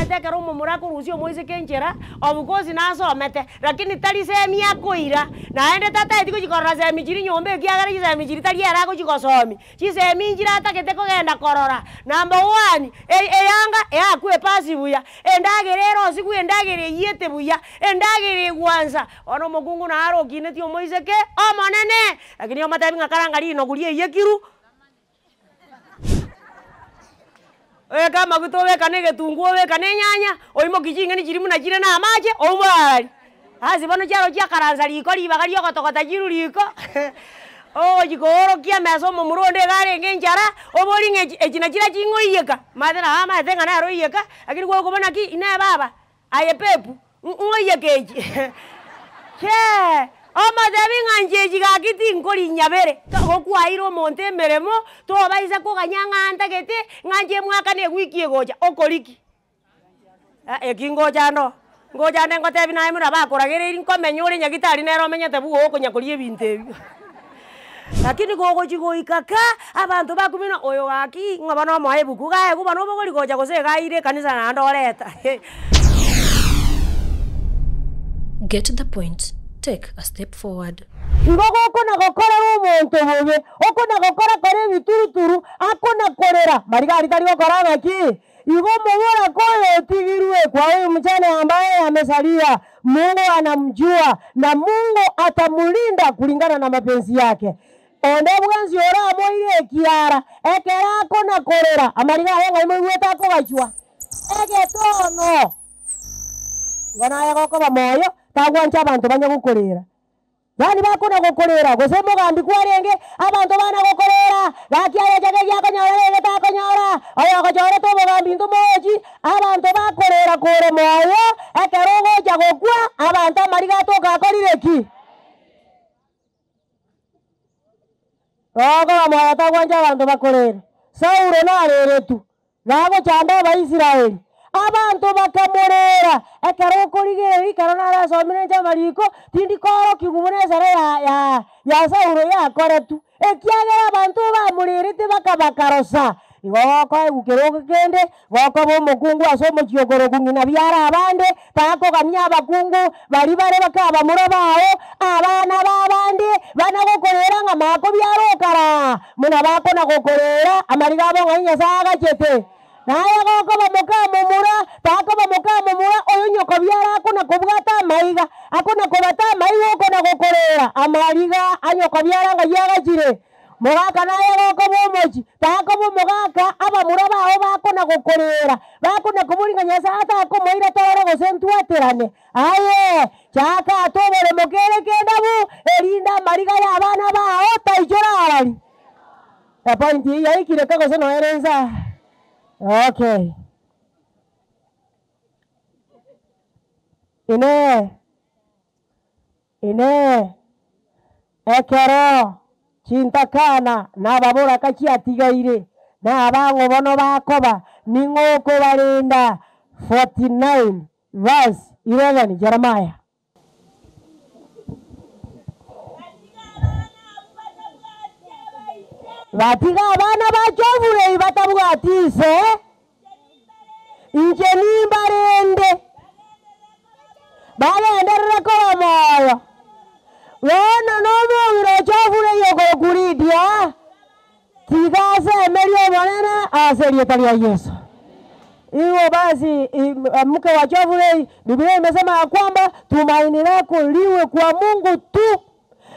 etekera omomura kurusia omoise kenchera obukosi nasomete lakini tari semi yakoira naende tata eti kuchikorora semi chiri nyombe kiagara chisemi chiri tari era kuchikosomi chisemi njira atakete kogenda korora number 1 eyanga yakwe pasi buya endagere erosi kwe endagere yete buya endagere gwanza ono mokungu na aro kineti omoise ke omonene lakini omatabi ngakaranga lino kulie yekiru kama kutowe kane getungu we kane nyanya oimo kijinga ni chirimu na chire na amaje omwali hazi bano charo chia karanza liko libaga lyo kotokota jiru liko jikoro kia meso momuronde gare ngenjara obolinge echina chira chingoiyeka madena ama tenga na roiyeka lakini kwa kubona ki ina baba aye pepu ngoiyekeji che oma debi nganje gakiti nkoli nyabere okwairo monte meremo to baisa ko ganyanga antagete nganje mwaka ne wiki egoja okoliki ekingoja no ngoja ndengo tebi na imura bakoragere inkomenyore nyagitari nero menyete bugo okonyakorie binte lakini gogo chigoikaka abantu bakumina oyo gaki ngabana mohebuku gae kubana obogori goja gose gaire kanisa na ndoreta. Get to the point. Take a step forward. Ngogo okona gokora omonto bobe okona gokora kore bituruturu akona korera marigari tari gokora ngaki igo mobora koyo tigirwe kwa huyu mchane ambaye amesalia. Mungu anamjua na Mungu atamulinda kulingana na mapenzi yake. Onde bwanzi ora moire kiara ekera akona korera amarigari ngai mweta ko gachwa egetono wana yako ba moyo tagwancha abantu banya gukorera yani bakona gukorera gose mugambi kwarenge abantu bana gukorera gakiaya jage yakonyora lege takonyora ayo gachora to mugambi ndumoji abantu bakorera kore moyo ekerogo jagokwa abantu mariga to gakorire ki ogo moyo tagwancha abantu bakorera Saulo na reretu nago chanda ba Israeli abantu bakamurera ekarokorigereri ikarona somire njamariko tindi koro kigubonezara ya Saulo yakoretu ekiagera abantu bamurerete bakabakarosa igoko egukero kende goko bo mukungu asomo kiogoro kungina byara abande tako ganya abakungu bari bare bakaba murabao abana babande bana gokorera nga mako byarokara muna bako na gokorera amarigabo nganya saga chete naya goko bamukamo mura oyo nyoko byara akona kubwata maiga akona kubata maigo akona gokorera amariga anyoko byara nga yagachire mugaka naya goko bomochi tako mugaka aba muraba aho bakona gokorera bakona kuburinga nyasa ata ko moira tawara gosentwaterane aye chaka atobore mukere kendabu erinda mariga ya abana bao taijorari point ya ikire kako se no erenza. Okay. Ine ekero chintakana na babura kachiatigaire na abango bono bakoba ningoko barinda 49 verse 11 Jeremiah. Batiga abana bachovure batabwatise inje nimbarende bagenderera ko moyo wona no biro chovure yoko kuridia tigase merio bonena aserie talia Yesu. Iwo basi mke wa chovure Biblia imesema kwamba tumaini lako liwe kwa Mungu tu.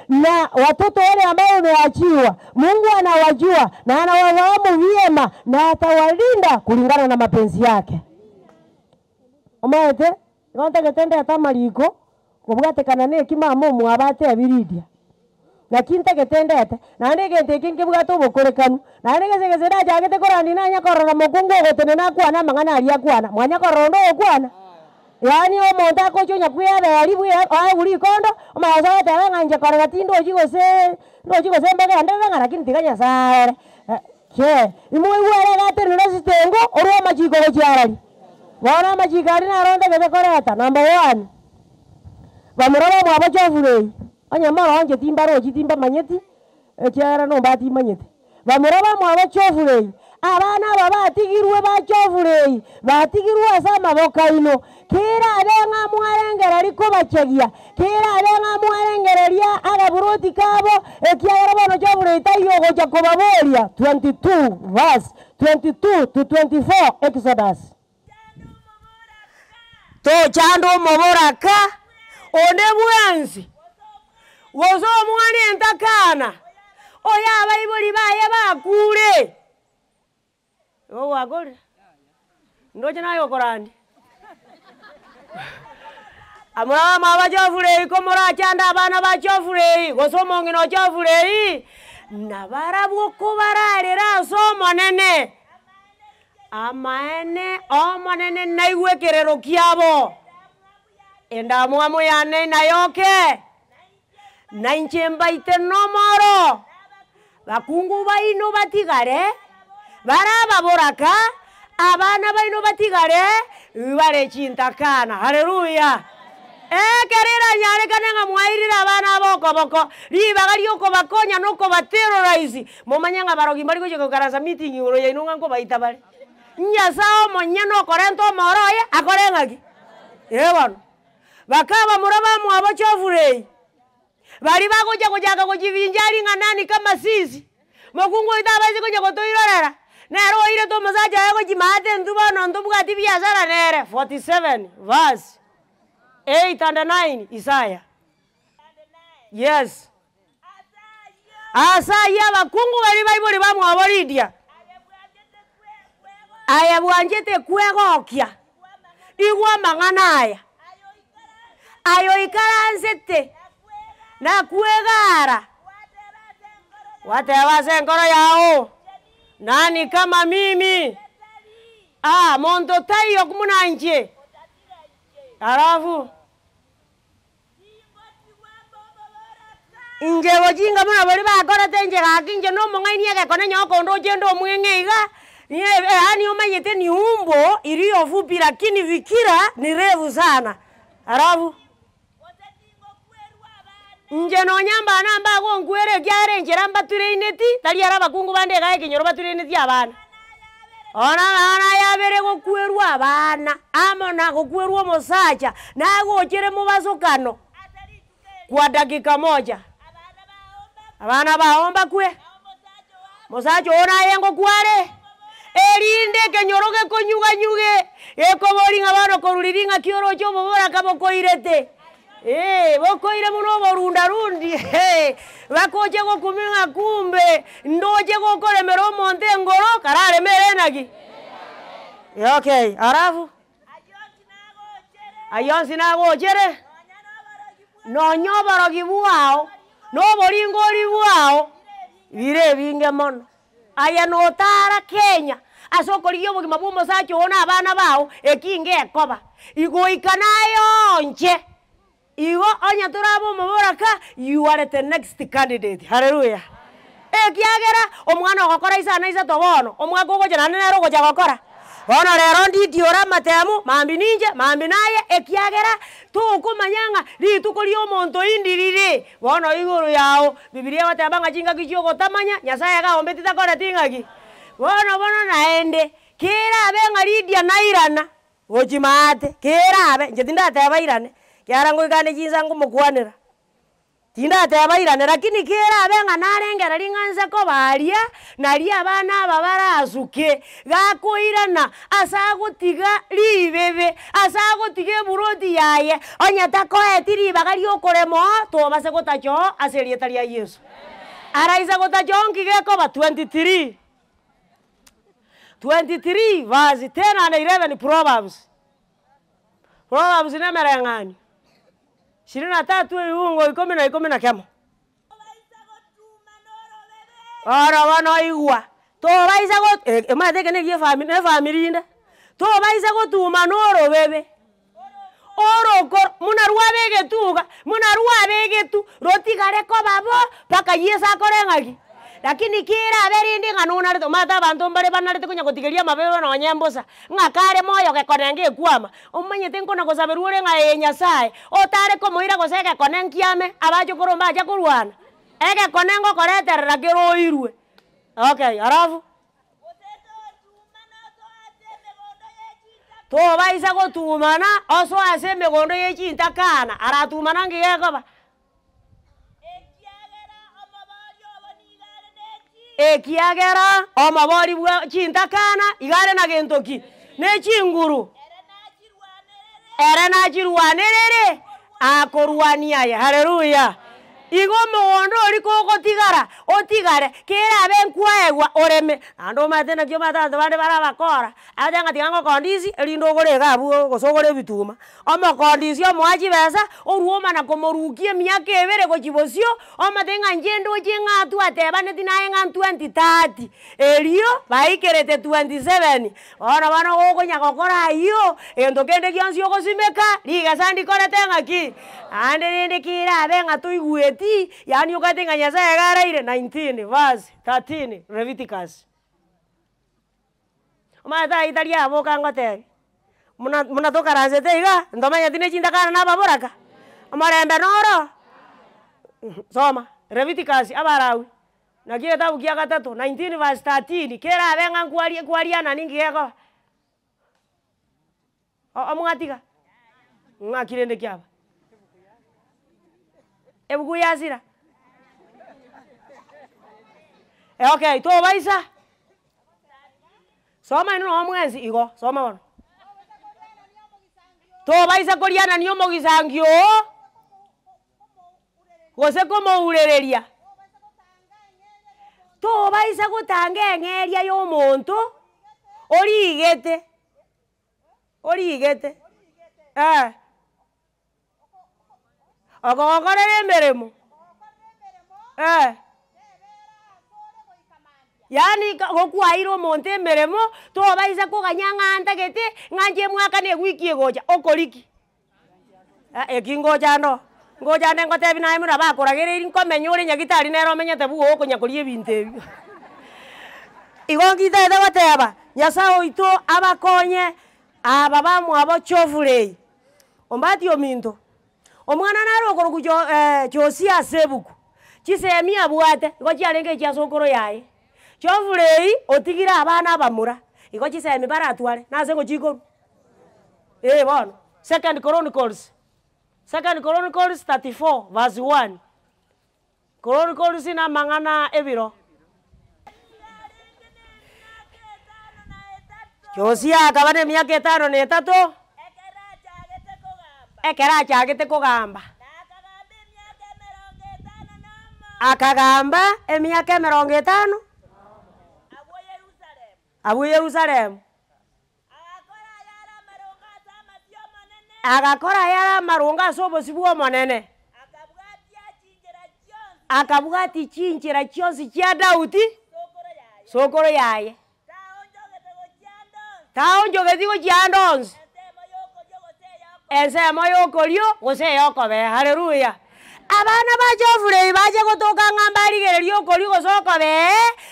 Na watoto wale ambao wameachiwa Mungu anawajua na anawafahamu vyema na atawalinda kulingana na mapenzi yake. Omaete ngonta getende atamariko kubwate kanane kimamo mwabate abiridia lakini tagetende ate na ndege tekinge bwato bokorekanu na ndege segezera jagete korani na nyakorora mokungo gotene na kwana mangana ali akwana mwanya korondo okwana yani omonta ko chonya kuyaba ali bwe uri kondo omaza tara nganje korega tindo jigose mbega ndega lakini tiganya sare ke imwe wale gate no sitengo oro majiko gochiarali wana majikari na ronda gete koreta number 1 bamuraba mwabo chovure anyamara anje timbaro jitimba manyeti ekyara no mbati manyeti bamuraba mwabo chovure abana babatigirwe bachovurei batigirwe asa maboka ino kera abenga mwarengera liko bachegia kera abenga mwarengereria agaburoti kabo ekiagera bono chovurei tayogo jakobaboria 22 verse 22 to 24 Exodus to chando moboraka one bwanzi wozo mwana entakana oya abayibuli baye bakule wagore ndoje nayo korandi amama bajovurei komora cyanda abana bajovurei gosomongi no jovurei nabarabu kubararira somo nene amaene omonene naigwekerero kiabo enda muamu yane nayoke nainchemba itenomoro bakungu baino batigare baraba boraka abana baino batigare bare chintakana haleluya kerera nyare kanenga mwairira abana boko ribagali yoko bakonya noko baterrorize momanyanga barogi bari kuje kugaraza meeting uro yainunga ngo baita bari nyasao monyano korento moroye akorengagi yebano bakaba muraba mu abachovurei bari bagoja kujaga kujivinjari nganani kama sisi mokungu itabazi kuje kutoirorera nero ile to mazaja yako jimate ndubano ndubugati biashara nere 47 verse 8 and 9 Isaiah. Yes. Asaya bakungu bari bayibuli bamu aboridia. Aya bwanjete kwegokia. Igwa manganaya. Ayo ikaranzete. Na kwegara. Watewa senkoro yao. Nani kama mimi? Monto tayo kumunanje. Arafu inje wajinga muna bari bakora tenje gakinje no mongaini yake kone nyoko ndo jendo mwengeiga ni ani umayete ni umbo iliyo fupi lakini vikira ni refu sana. Arafu inje no nyamba namba go ngwere gyare njeramba tureineti tali araba kungu bande gae kinyoro batureineti abana ona yabere go kwerwa abana amona go kwerwa mosacha nago kire mubazokano kwa dakika moja abana baomba kwe mosacha ona yengo kware erinde kenyoroge konyuga ekoboringa bano koruliringa kioro cyo bobora kaboko irete bokoire muno borunda rundi bakoje go kuminga kumbe ndoje go koremero monte ngoro karare merenagi okay arafu ayonsi nago chere no nyoboro gibuao no boringo libuao bire binge mono aya no tara Kenya asokoliyo bugima bumo sacho ona abana bao ekinge ekoba igo ikanayo nche igo onya turabo muboraka you are the next candidate hallelujah kiagera omwana ogokora isana isa tobono omwako goje nanero goja gokora bono rero ndidiora matemu mambi ninje mambi naye kiagera tukumanyanga litukoli omonto indirire bono iguru yao Biblia batambanga jinga kichio gotamanya nyasaye gaombe titakora tingaki bono naende kera abenga lidia nairana gojimate kera abe njetinda tabairane Kiarango ikane jinsangu mukwanira. Tinda tabairane lakini kera abenga narengera ringanza ko baria nari abana babara azuke gakoirana asagutiga libebe asagutige burodi yaye onya tako etiri bagari okoremo to base gotacho aserieta ria Yesu. Araiza gotacho ngige ko ba 23 verse 10 and 11 Proverbs nemerengani 23 iungo 10 kemo. Ora wana igwa. To baisa go emate kene gie family nda. To baisa go tuma noro bebe. Oro ko munarua bege tu roti gare ko babo paka yesa korengaki. Lakini kira berindi nganuna to mata bantu mbare banarete kunya kotigeria mabebe no nyembosa ngakare moyo ke konenge kwama omanye tenko na kosaberure nga Nyasaye otare ko moira ko seke konenkiame abajo koromba aja kurwana eke konengo koreterera kero irwe okay arafu baisa gotumana oso ase megondo ye chintakana aratumana ngiyeko ba ekiagera omabori bwa chintakana igare na gentoki ne chinguru era na chirwanerere akorwania ya haleluya igo mondo liko gotigara otigare kera benkwaegwa oreme ando matena kyo matatu bande barabakora ajanga tigango kondisi elindo gore gabu gosogore bituma omo kondisi omwachi besa oruoma na komorukie miaka ebere gochibosio omatenga njendo chingatu atebane tinaye nga 2030 elio baikerete 27 ona bana gogonya gokora iyo endo kende kyansio gosimeka liga sandi kore tenga ki ande nende kira benga tuigueti yani ukatenga Nyasaye garaire 19 verse 13 Leviticus Omata italia aboka ngote muna toka razete iga ndomanya tine chintakana na baboraka amarembe noro soma Leviticus abarawi na kile tabu kia gatatu 19 verse 13 kera abenga kwariana ningi yako omungatika ngakirende kyaba ebuku yazira okay to baisa soma ino omwenzi igo soma bono to baisa koriana niyo mogisangio gose komo urereria to baisa gutanga engeria yo muntu origete ogokorere emeremo yani gokwairo omonto emeremo tobaisa koganyang'anta gete ng'anche mwaka negwikie gocha okoriki ekingocha no ngocha ngotebi naye muna bakoragereiri nkomenya ore nyagitari nero omenyete bugo okonyakoria ebinto ebi igo ngitete goteba Nyasaye oito abakonye aba bamwabo chofurei ombati ominto omwana naro okoroku Josia sebuku chisemi abwate igo chiarenge chiasokoro yaye chofurei otigira abana abamura igo chisemi baratware nase ngochikoru bono Second Chronicles 34 verse 1 Chronicles na mang'ana ebiro Josia akabane emyaka 5 ekera achagete kogamba akagamba emyaka 50 abu Yerusalemu agakora yara marunga sobosi bwo monene akabwati chinjira chionsi chia Daudi sokoro yaye taonjogetigo chiandonsi ensemo yokorio gose yokobe haleluya abana bachofurei bache gotoka ng'amba rigererio okorio gosokobe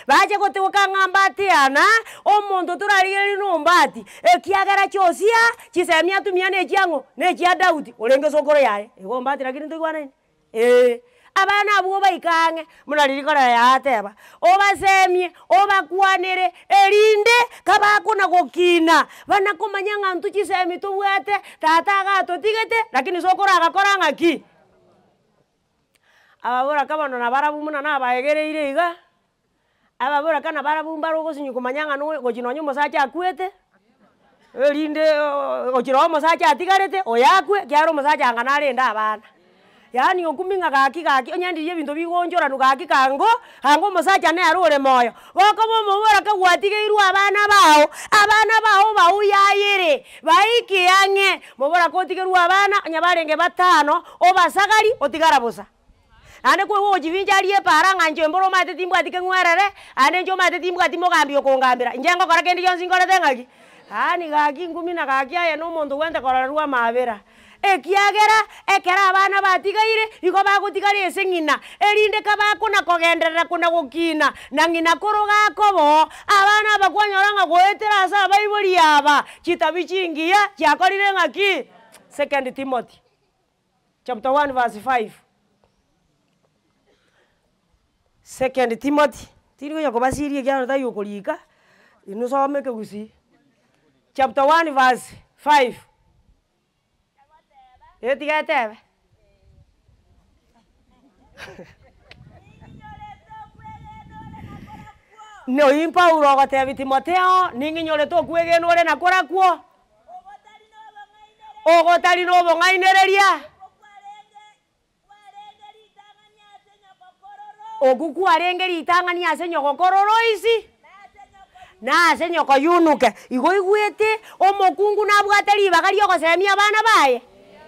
bache gotoka ng'amba atiana omonto turarigererio nombati ekiagera Josia chisemi atumia nechiang'o nechia Daudi orenge sokoro yaye igo mbati lakini ntoigwanaine abana abo baikang'e munarikora yateba obasemie obakwanere erinde kabakona gokina banakomanya ng'antu chisemi tobwate tata agatotigete lakini sokoro agakora ng'aki ababora kabano nabarabu muna nabaegereire iga ababora kana barabu mbaro gosinyu kumanyanga no gochinonyo mosacha akwete erinde gochiro mosacha atigarete oyakwe kyaro mosacha angana arenda abana yani okuminga gaki onyandirie bintu bigonjora nugaki kango mosacha ne arore moyo gokobo mubora kagwatigeirwa abana bao bauyayire baikiange mubora kotigerwa abana nyabarenge batano obasagari otigara busa ane kwe wo jivinjarie para nganje mboro mate timbu atike ngwerere ane njo mate timbu atimo gambio kongambira njengo kora kendi yonsi ngore tengaki ani gaki ngumi na gaki aye no mondo wende kora ruwa mabera ekiagera ekera abana batigaire iko bagutigari esengina erinde kabakona kogenderera kuna gukina na ngina koroga kobo abana bakwanyoranga goetera asa baibori aba chitabichingia chakorire ngaki 2 Timothy chapter 1 verse 5 2 Timothy tiri gonya kobasirie kyano tayo kolika inusome kegusi chapter 1 verse 5 etiga tebe no impa urogo tebi Timotheo ningi nyole to kwegeno ore nakora kwo ogotari no bongainereria oguku arengeri itangani ase nyogokororo isi na ase nyoko yunuke igo igwete omokungu nabwateri bagari ogosemia abana baye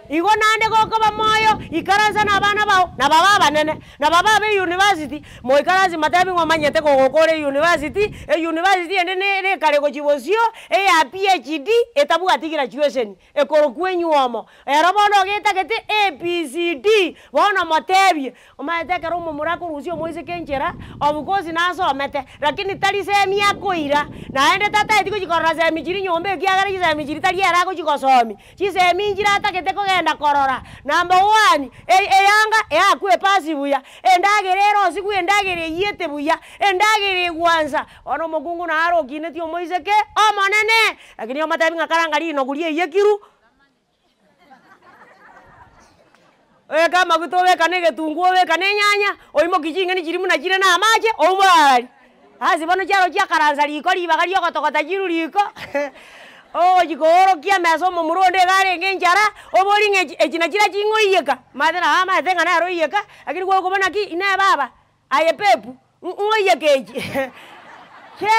igo nande goko bamoyo ikaranza na abana bao na baba banene na baba be university mo ikaranza matabi ngomanyete gogokore university university ende ne kare go chibosio ya PhD etabwatigira graduation ekoro kwenyuomo erobono getakete ABCD bona motebie omatekero mumurako rusio moise kenjera obukozi nasomete lakini tali semia koira na ende tata etiko chikora semi chiri nyombe kiagara semi chiri tali era go chikosomi chisemi njira atakete ko enda korora number 1 eyanga akwe pasi buya endagerero siku endagere yete buya endagere gwanza ono mugungu na aro kineti omoiseke omonene lakini omatabi ngakaranga lino gulie yekiru kama kutowe kanege tunguwe kanenya oimo kijinga ni chirimu na chire na amache omwali hasi bano charo chia karanza liko libaga lyo gotogota chiru liko jikoro kia meso muronde gare ngenjara obolinge echina chira chingoiyeka madera ama tenga na roiyeka akiri kwa kubona ki ina baba aye pepu ngoiyekeji che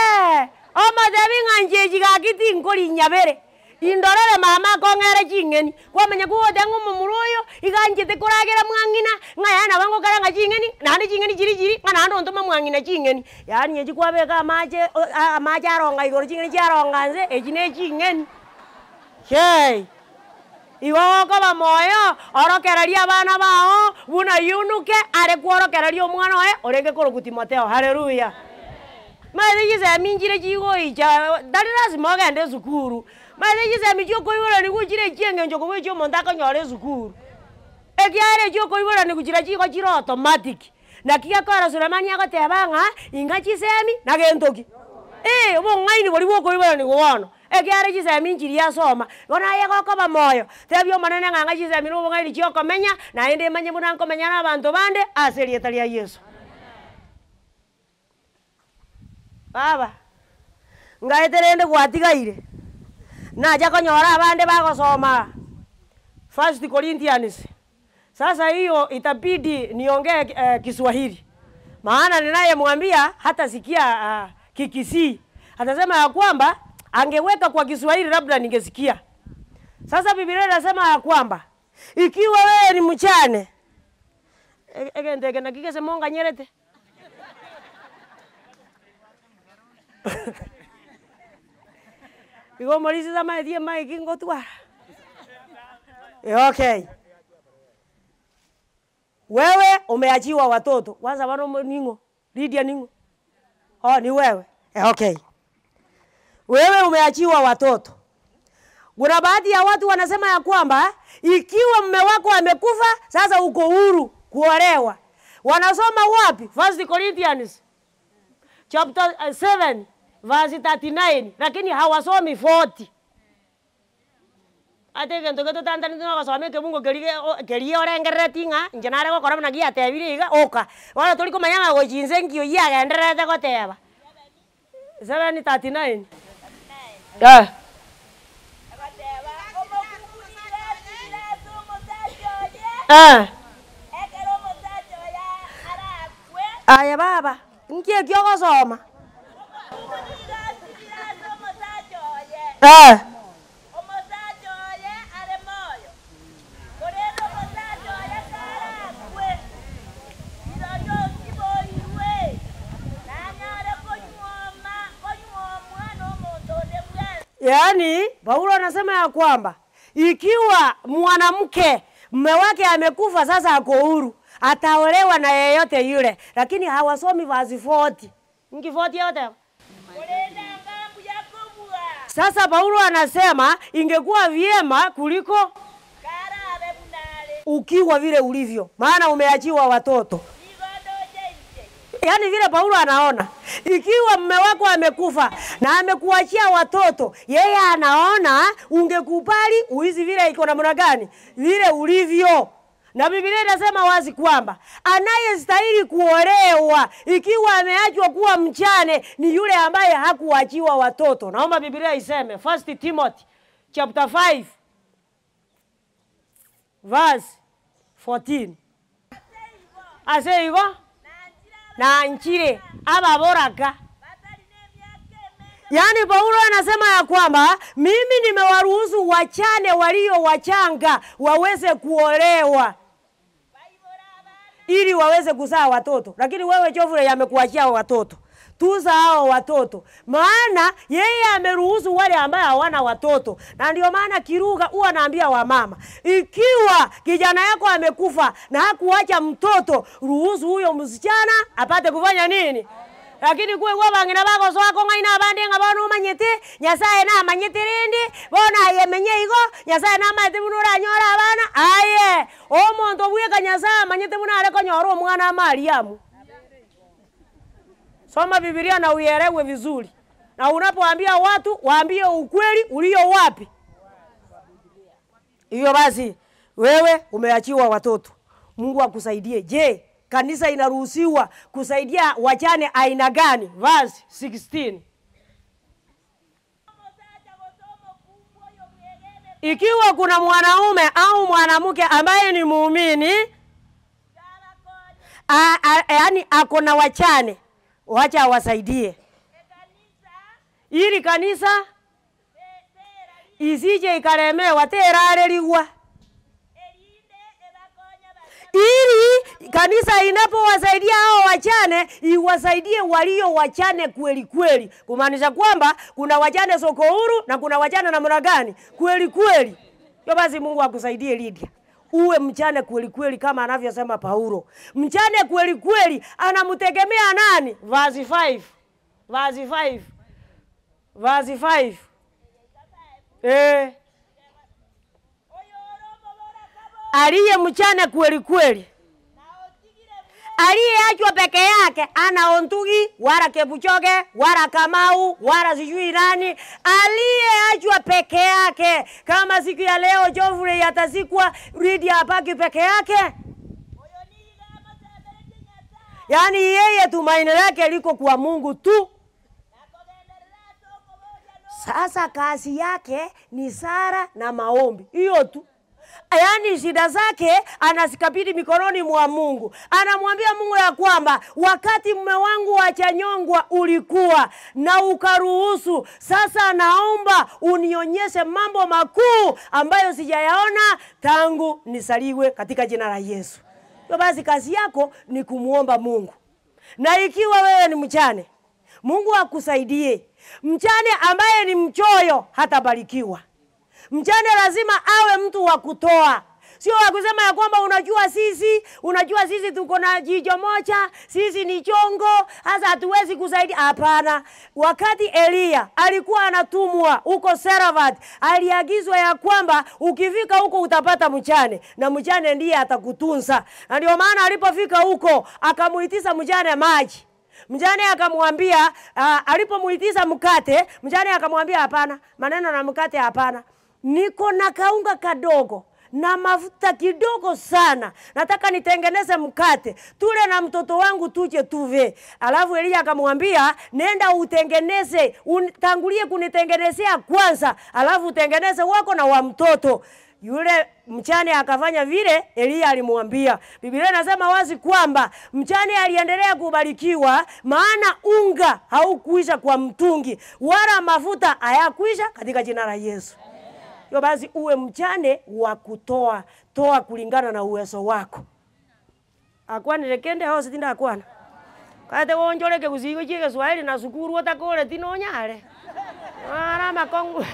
oma debi nganje jigakiti nkoli nyabere indorere mama kongere chingeni kwamenya kuote ngumuruyo iganjete kuragera mwangina ngayana bango karanga chingeni nandi chingeni chiri ngana ndo ntoma mwangina chingeni yani eji kwabeka amaje aronga igoro chingeni charonga nze ejine chingeni hey iwo ko bamoyo orokeraria abana bao buna yunuke are kuorokeraria omwana oe orenge koro Timotheo haleluya maze yize minjire chigo icha dalira simogende sukuru maze yize mijo koibora ni kuchire chienge njoko wecho mondaka nyore sukuru ekiare jo koibora ni kuchira chigo chiro automatic na kia kora Sulemani agotebanga inga chisemi na gentoki obo ngaini bori bwo koibora ni gowono ekiare chisemi njiri asoma bona ye goko bamoyo tebyo manene nganga chisemi no ngaini chioko menya na ende manye munanko menya na abantu bande aserieta lia Yesu baba ngaiterende gwatigaire naja konyora abande bagosoma 1 Corinthians. Sasa hiyo itabidi niongee Kiswahili maana ninayemwambia hata sikia Kikisii atasema ya kwamba angeweka kwa Kiswahili labda ningesikia. Sasa Biblia inasema ya kwamba ikiwa wewe ni mchane egende na kikese monga nyerete igo morisi sama die mai kingo tua okay wewe umeachiwa watoto kwanza bano ningo Lydia ningo ni wewe okay wewe umeachiwa watoto. Kuna baadhi ya watu wanasema ya kwamba ikiwa mume wako amekufa sasa uko huru kuolewa. Wanasoma wapi? 1 Corinthians chapter 7 verse 39 lakini hawasomi 40. Ate ngento geto tantani no gasome ke bungo kerie orengere tinga njenare go korana gia tebire iga oka. Wala toli ko mayanga go chinse nkio ya gendere go teba. 7:39. Yeah. Aya baba, nkie kyo gosoma. Yaani Paulo anasema ya kwamba ikiwa mwanamke mume wake amekufa sasa ako huru ataolewa na yeyote yule, lakini hawasomi vazi 40. Ngi 40 yote. Sasa Paulo anasema ingekuwa vyema kuliko ukiwa vile ulivyo, maana umeachiwa watoto. Yani vile Paulo anaona, ikiwa mume wako amekufa na amekuachia watoto, yeye anaona ungekubali uishi vile iko namna gani? Vile ulivyo. Na Biblia inasema wazi kwamba anayestahili kuolewa ikiwa ameachwa kuwa mchane ni yule ambaye hakuachiwa watoto. Naomba Biblia iseme 1 Timothy chapter 5 verse 14. Ase hivyo na nchire ababoraka. Yani Paulo anasema ya kwamba mimi nimewaruhusu wachane walio wachanga waweze kuolewa ili waweze kuzaa watoto. Lakini wewe Jofre amekuachia watoto. Tuza hao watoto. Maana yeye ameruhusu wale ambao hawana watoto. Na ndio maana Kiruga huwa anaambia wamama, ikiwa kijana yako amekufa na hakuacha mtoto, ruhusu huyo msichana apate kufanya nini? Lakini kuwe kwa bangina bako so ako ngaina abandi ngabano manyete Nyasaye na manyete rindi bona yemenye igo Nyasaye na manyete bunura nyora abana aye omonto bweka Nyasaye manyete bunara ko nyoro omwana Mariamu. Soma Biblia na uielewe vizuri. Na unapoambia watu waambie ukweli ulio wapi. Hiyo basi wewe umeachiwa watoto. Mungu akusaidie. Je, kanisa inaruhusiwa kusaidia wachane aina gani? Verse 16. Ikiwa kuna mwanaume au mwanamke ambaye ni muumini, yani ako na wachane, wacha wasaidie. Ili kanisa isije ikalemewa terareliwa. Ili kanisa inapowasaidia hao wachane, iwasaidie walio wachane kweli kweli. Kumaanisha kwamba kuna wachane soko huru na kuna wachane namna gani? Kweli kweli. Yo basi Mungu akusaidie Lydia. Uwe mchane kweli kweli kama anavyosema Paulo. Mchane kweli kweli anamtegemea nani? Verse 5. Verse 5. Verse 5. Aliye mchane kweli kweli, aliyeachwa peke yake, ana Ontugi wala Kebuchoge wala Kamau wala sijui nani, aliyeachwa peke yake. Kama siku ya leo Jofre atasikwa, Lydia apaki peke yake. Yani yeye tumaini lake liko kwa Mungu tu. Sasa kazi yake ni sala na maombi. Hiyo tu. Yani shida zake anasikabidhi mikononi mwa Mungu. Anamwambia Mungu ya kwamba wakati mume wangu wachanyongwa ulikuwa na ukaruhusu, sasa naomba unionyeshe mambo makuu ambayo sijayaona tangu nisaliwe katika jina la Yesu. Kwa basi kazi yako ni kumuomba Mungu. Na ikiwa wewe ni mchane, Mungu akusaidie. Mchane ambaye ni mchoyo hatabarikiwa. Mchane lazima awe mtu wa kutoa. Sio wa kusema ya kwamba unajua sisi tuko na jicho moja, sisi ni chongo, hasa hatuwezi kusaidia. Hapana. Wakati Elia alikuwa anatumwa huko Seraphat, aliagizwa ya kwamba ukifika huko utapata mchane na mchane ndiye atakutunza. Na ndio maana alipofika huko akamuitisha mchane maji. Mjane akamwambia, alipomuitisha mkate, mjane akamwambia hapana, maneno na mkate hapana. Niko na kaunga kadogo na mafuta kidogo sana. Nataka nitengeneze mkate, tule na mtoto wangu tuje tuve. Alafu Elia akamwambia, nenda utengeneze, tangulie kunitengenezea kwanza, alafu utengeneze wako na wa mtoto. Yule mchane akafanya vile Elia alimwambia. Biblia inasema wazi kwamba mchane aliendelea kubarikiwa, maana unga haukuisha kwa mtungi wala mafuta hayakuisha katika jina la Yesu. Yo basi uwe mchane wa kutoa, toa kulingana na uwezo wako. Akwani lekende hao sitinda akwana. Kate wonjoleke kuzigo chike Swahili na sukuru watakole tinonyale. Ara makongo.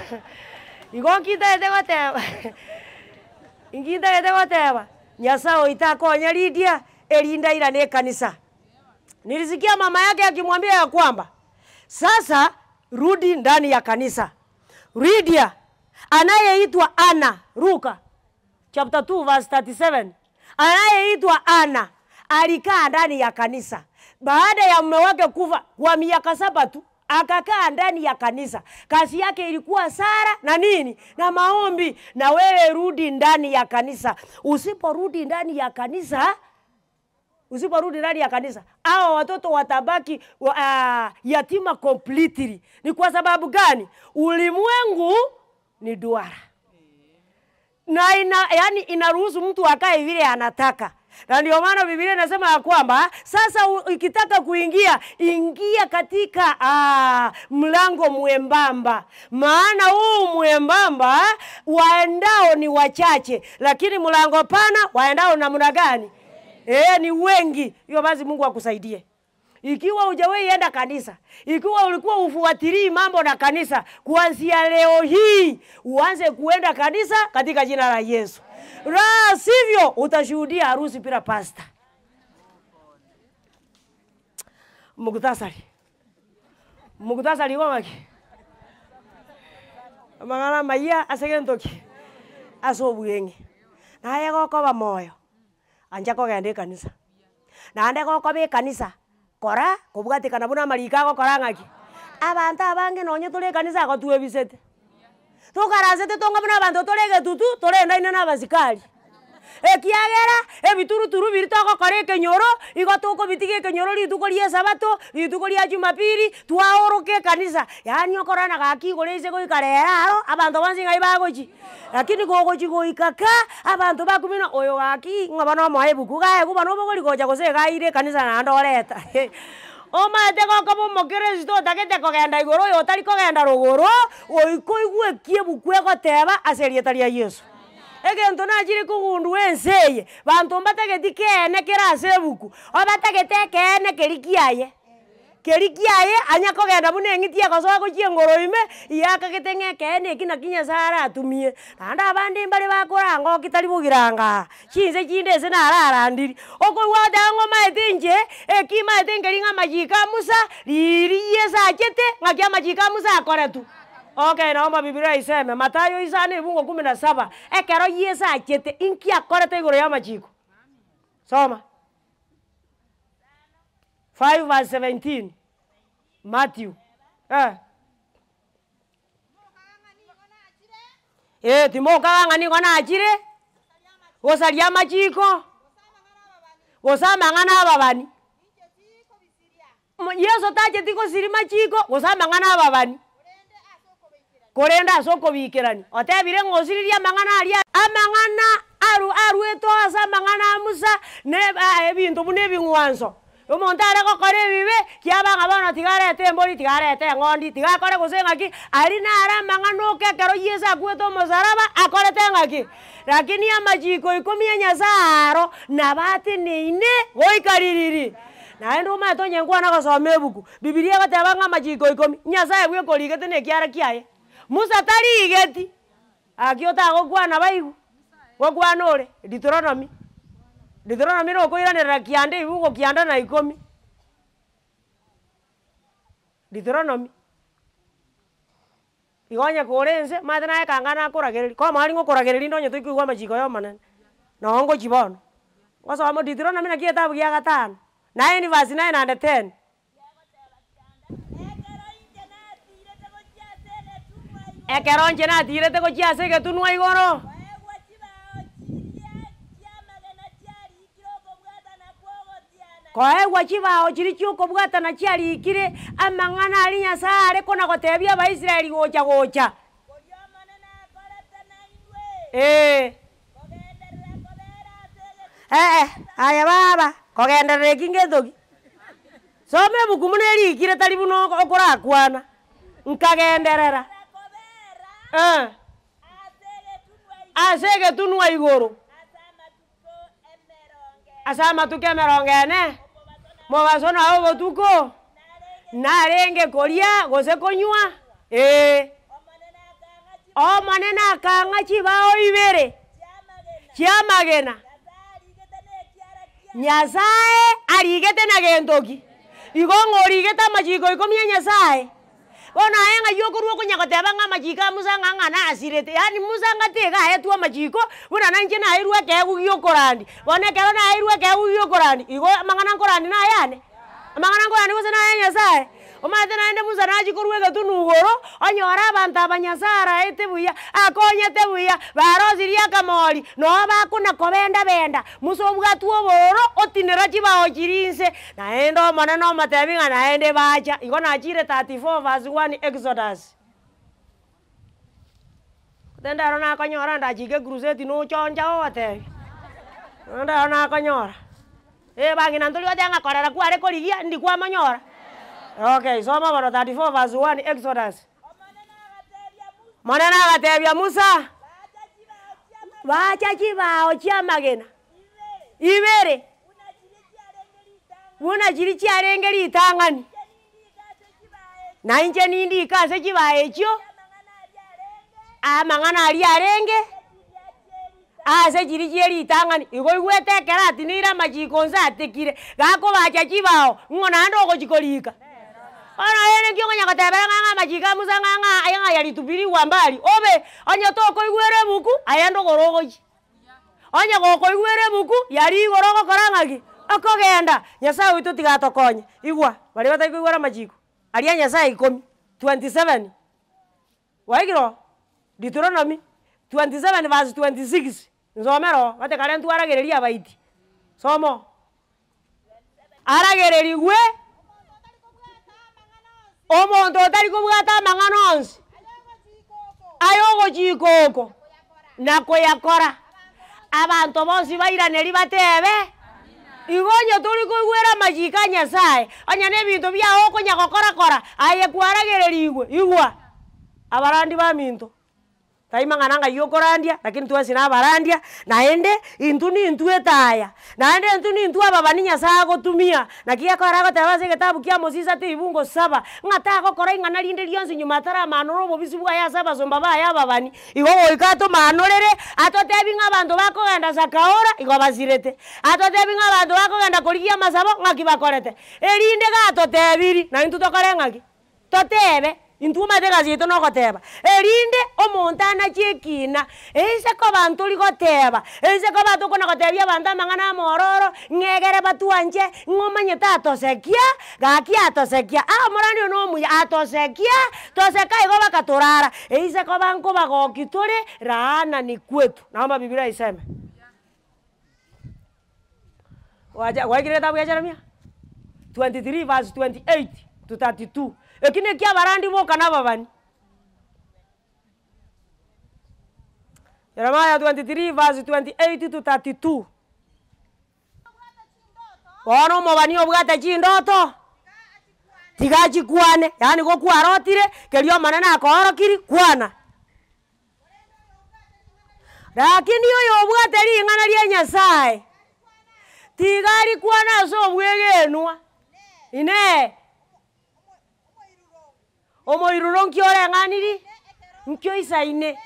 Igokita etegoteba. Ingita etegoteba. Nyasao itakonya Lydia elinda ila ne kanisa. Nilisikia mama yake akimwambia ya kwamba sasa rudi ndani ya kanisa. Lydia anayeitwa Ana, Luka chapter 2 verse 37. Anayeitwa Ana alikaa ndani ya kanisa. baada ya mume wake kufa kwa miaka 7 tu akakaa ndani ya kanisa. Kazi yake ilikuwa sala na nini? Na maombi. Na wewe rudi ndani ya kanisa. Usiporudi ndani ya kanisa, hao watoto watabaki yatima completely. Ni kwa sababu gani? Ulimwengu ni duara. Na yani inaruhusu mtu akae vile anataka. Na ndio maana Biblia inasema ya kwamba sasa ukitaka kuingia, ingia katika mlango mwembamba. Maana huu mwembamba waendao ni wachache, lakini mlango pana waendao namna gani? Ni wengi. Hiyo basi Mungu akusaidie. Ikiwa hujawahi enda kanisa, ikiwa ulikuwa ufuatilii mambo na kanisa, kuanzia leo hii uanze kuenda kanisa katika jina la Yesu. La sivyo utashuhudia harusi bila pasta. Mukutasari wamaki. Mangana maya asegentoki. Asobuyengi. Na yego koba moyo. Anja ko gende kanisa. Na ande ko be kanisa. Kora kubugatikana buna marika ko kora ngaki. Abantu abange nonye tole kanisa ko tuwe bisete. Tukarasete tonga buna abantu tolege tutu tolenda ina n'abasikali. Ekiagera ebituruturu birito kore kenyoro igotoko bitige kenyoro lituko lya sabato lituko lya Jumapili twaoroke kanisa. Yani okorana gaki goreize go ikareraro abantu banzinga ibagochi. Lakini gogochi go ikaka abantu bakumina oyo gaki ngabana mohebuku gae kubano bogoli goja gose gaire kanisa na ndoreta. Omate ko mokristo takete kogenda igoro yo tari kogenda rogoro oikoigwe kiebukwe goteba aserieta lya Yesu. Egento najiri kugundu enseye bantu mbatageti kene kirasebuku obatagete kene kerikiaye anya kogenda bunengitie gosoa gochie ngoro ime yakagete ngekene kina kinya sara atumie anda abandi mbali bakoranga okitari bugiranga chinze chindese nararandiri okowada ngoma etinje ekima etengeringa majika Musa liriye sakete ngakia majika Musa akoretu. Okay, naomba Biblia iseme Mathayo isane bungo 17 ekero Yesu achete inki akorete igoro ya majiko. Soma 5:17 Matthew. Timoka ngani kona achire gosaria majiko gosama ngana babani. Yesu taje tiko siri majiko gosama ngana babani. Korenda soko bikirani otebire ngosiriria mangana aria amangana aru eto asa mangana Musa ne ebintu bune bingwanso omonta ara kokore bibe kiabanga bana tigarete embori tigarete ngondi tigakore gusengaki ari nara mangano kekero Yesu akweto mosaraba akorete ngaki lakini amajiko ikomia nyasaro nabati neine goikaririri naendo mato nyengwa na gosome buku Biblia gatebanga amajiko ikomi nyasaye bwe korigete ne kiara kiaye Musa tari igeti akiota gokwana baigu gokwana ore Deuteronomy no koiranira kiande ibugo kianda na 10 Deuteronomy igonya korense matana ekangana akoragereri ko mari ngokoragereri ndonye tuikuigwa majiko yo manene no ngo chibono wasoma Deuteronomy na kitabu gya 5 9 verse 9 and 10 ekeronje na tirete ko chiase ke tunwa igoro koe chibao chiri chuko bwata na chiari ikire amangana ali Nyasaye kona gotebia Abaisraeli gocha aya baba kogenderere kingethogi some buku muneri ikire tari buno okora kwana nkagenderera asege tunwa igoro asama tukemerongene mogaso na ogo tuko narenge koria gose konywa o manena kanga chibao ibere chiamagena Nyasaye arigete na gentoki igongori geta majiko ikomye Nyasaye ona yenga yokuruo kunyakoteba nga majika Musa nganga asirete yani Musa ngatega etu majiko buna nanje na irwe ke gugiyokorandi bone ke na irwe ke gugiyokorandi igo mangana korandi na yane amangana ngo yani gose na Nyasaye omate naende musa nachikorwega tunugoro onyora abantu abanyasara ete buya akonyete buya barosiria kamori no bakuna kobenda benda musa obwatu oboro otinera chibao chirinse naende omone no matebi ng'a naende bacha igo nachire 34 verse 1 Exodus tendaro nakonyora ndachike crusade no chonja otebi ndaro nakonyora bangina ntoli gotenga korera kware korigia ndi kwa manyora. Okay, soma baro 34 verse 1 Exodus. Monena agatebia Musa. Bacha chibao chia magena. Ibere. Una chiri chiarengeri itangani. Na inche nindi ikase chibae ekyo. Amangana ali arenge. Ase chiri chieri itangani. Igo igwetekera ati nira machikonza atekire. Gako bacha chibao. Ngona ndo gochikolika. Ana yene kyo nya katebera nganga majika musa nganga ayanga yali tubiri wambali obe anya toko igwere buku ayando gorogoji anya goko igwere buku yali gorogo korangagi akogenda Nyasaye witu tigatokonye igwa bali bataki igwera majiko ali Nyasaye 27 waigiro Deuteronomy 27 verse 26 nzomero bate karentu aragereria baiti somo aragererigwe omonto otari kubwata amanganonsi ayogo chikoko nako yakora abantu bonsi bairaneri batebe igonyo turi kuigwera majika Nyasaye onya nebintu byao konya gokora aye kwaragererigwe igwa abarandi ba minto taimangana nga yokorandia lakini tuwasi na barandia naende intuni intuetaya naende intuni intu ababani Nyasaye gotumia nakia kora gotabase getabu kia Mosisa te ibungo 7 ngata gokora ingana rinde lyonsi nyuma tara manoro bobisi bwa ya 7 somba ba ya babani igo goikato manorere atotebi ng'abantu bakogenda sakaora igo basirete atotebi ng'abantu bakogenda korigia masabo ng'aki bakorete erinde gatotebiri na intu tokore ng'aki totebe intuma tega zito no goteba erinde omonta na chekina ese ko bantu li goteba ese ko bantu kona gotebia banda mangana mororo ngegere batuanje ngomanye tatosekia gaki atosekia morani no mu atosekia toseka igo bakatorara ese ko banko bagokitore rana ni kwetu naomba Biblia iseme wagire tabu ya Jeremia 23 verse 28 to 32 ekine kia barandi boka na babani Jeremiah 23 verse 28 to 32 Bono mobani obwate chindoto tigachi kwane yani go kwarotire kerio manana akorokiri kwana lakini oyo obwate ringana rie Nyasaye tigari kwana so bwegenwa ine omoiruro nkiore ng'aniri nkyo isaine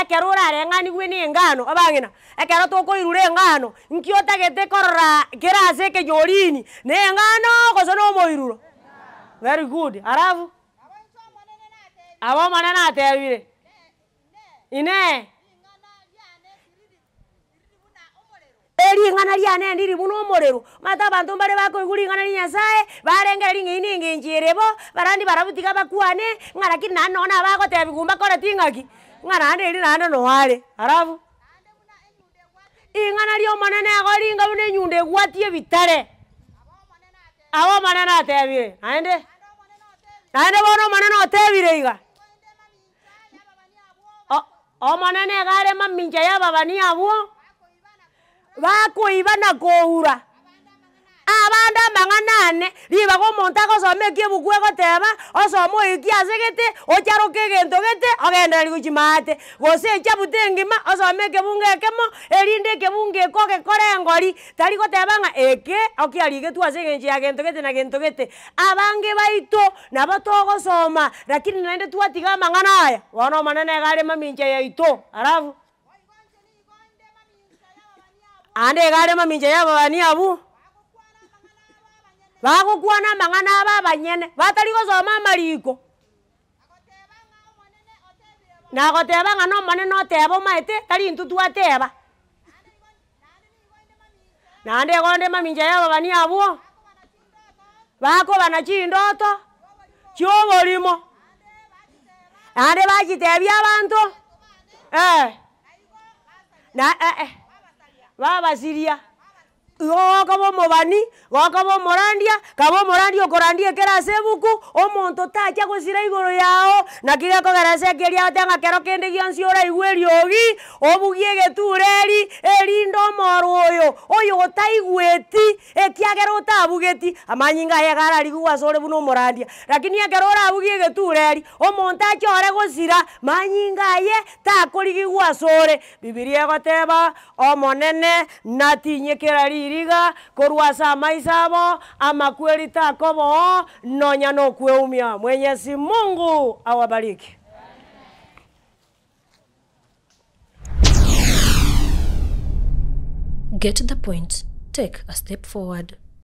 ekero rare ng'ani gwini ngano abangina ekero tokoirure ngano nkyo tagete korora kerase ke jorini ne ngano kosono omoiruro very good arafu abo manana atebire ine eri ngana liane ndiri buno omorero mata bantu bare bako iguri ngana Nyasaye barengera ringi njirebo barandi barabutika bakwane ngara kina nona bako tebigumba kora tingaki ngara ande nande no wale arafu ingana lyo manene agoringa bune nyunde gwatie bitare abo manene atebire naende bono manene atebire iga o manene gare maminja ya babani abo bakoiba na koura abanda manganane riba go monta go some ke bukwe go teba osomo iki asegete ocharo ke gento gete agenda ri guchimate go se chabutengima osome ke bunge kemo erinde ke bunge ko ke kore ngori tari go teba nga eke okiari ke tu asegenje agento gete na gento gete abange baito na batogo soma lakini naende tu atiga mangana aya wono manene gare maminja ya ito arafu ande gare maminja ya babani abu bako kuana mangana baba nyene batali go soma mariko na go teba ngano maneno tebo maite tali ntutu ateba na ande gonde maminja ya babani abu bako banachindoto chioborimo ande bagitebia abantu na babasiria Gokabo mobani, gokabo morandia, kabo morandia korandia kera sebuku, omonto tacha gosira igoro yao, na kire ko garase keria tanga kero kende gionsi ora igweri ogi, obugie getureri, erindo moroyo, oyo otaigweti, ekiagero tabugeti, amanyinga ya gara ligwa sore buno morandia, lakini agero ora abugie getureri, omonta chore gosira, manyinga ye takoligwa sore, Biblia goteba, omonene natinye kerari iriga korwasa maisabo ama kweli takobo nonya no kweumia. Mwenyezi Mungu awabariki. Get the point. Take a step forward.